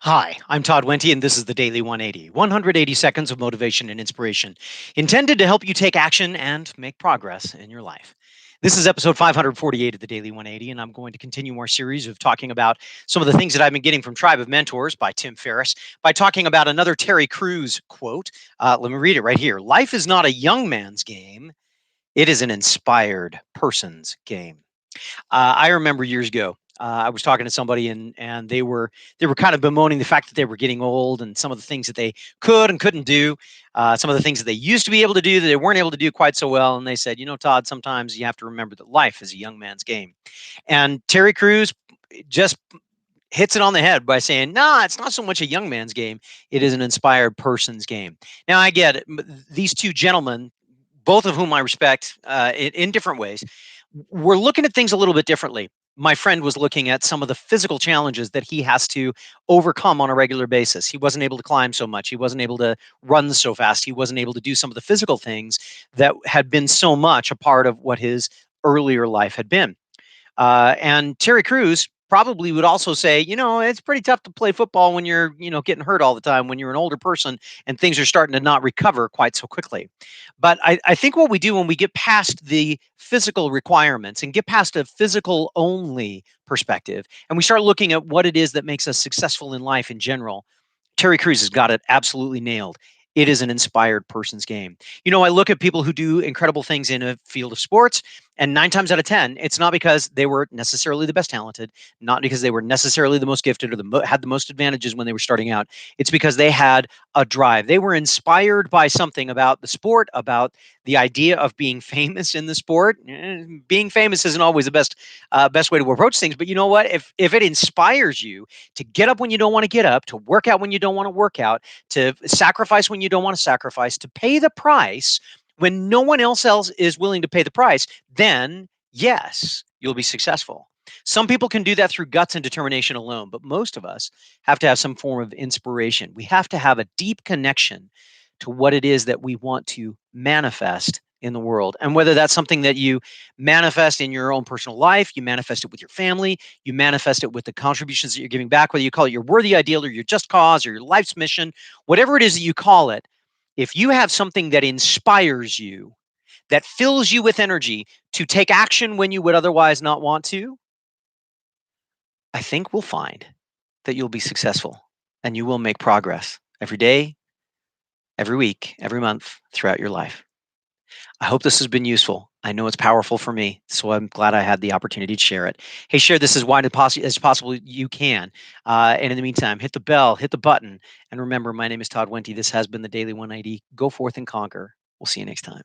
Hi, I'm Todd Wente, and this is the Daily 180 180 seconds of motivation and inspiration intended to help you take action and make progress in your life. This is episode 548 of the Daily 180, and I'm going to continue our series of talking about some of the things that I've been getting from Tribe of Mentors by Tim Ferriss by talking about another Terry Crews quote. Let me read it right here. Life is not a young man's game, it is an inspired person's game. I remember years ago, I was talking to somebody and they were kind of bemoaning the fact that they were getting old and some of the things that they could and couldn't do, some of the things that they used to be able to do that they weren't able to do quite so well. And they said, Todd, sometimes you have to remember that life is a young man's game. And Terry Crews just hits it on the head by saying, "Nah, it's not so much a young man's game; it is an inspired person's game." Now, I get it. These two gentlemen, both of whom I respect in different ways, we're looking at things a little bit differently. My friend was looking at some of the physical challenges that he has to overcome on a regular basis. He wasn't able to climb so much. He wasn't able to run so fast. He wasn't able to do some of the physical things that had been so much a part of what his earlier life had been. And Terry Crews probably would also say, it's pretty tough to play football when you're, getting hurt all the time, when you're an older person and things are starting to not recover quite so quickly. But I think what we do when we get past the physical requirements and get past a physical only perspective, and we start looking at what it is that makes us successful in life in general, Terry Crews has got it absolutely nailed. It is an inspired person's game. I look at people who do incredible things in a field of sports, and 9 times out of 10, it's not because they were necessarily the best talented, not because they were necessarily the most gifted or had the most advantages when they were starting out. It's because they had a drive. They were inspired by something about the sport, about the idea of being famous in the sport. Being famous isn't always the best way to approach things, but you know what? If it inspires you to get up when you don't want to get up, to work out when you don't want to work out, to sacrifice when you don't want to sacrifice, to pay the price when no one else is willing to pay the price, then yes, you'll be successful. Some people can do that through guts and determination alone, but most of us have to have some form of inspiration. We have to have a deep connection to what it is that we want to manifest in the world. And whether that's something that you manifest in your own personal life, you manifest it with your family, you manifest it with the contributions that you're giving back, whether you call it your worthy ideal or your just cause or your life's mission, whatever it is that you call it, if you have something that inspires you, that fills you with energy to take action when you would otherwise not want to, I think we'll find that you'll be successful and you will make progress every day, every week, every month throughout your life. I hope this has been useful. I know it's powerful for me, so I'm glad I had the opportunity to share it. Hey, share this as wide as possible you can. And in the meantime, hit the bell, hit the button. And remember, my name is Todd Wente. This has been the Daily 180. Go forth and conquer. We'll see you next time.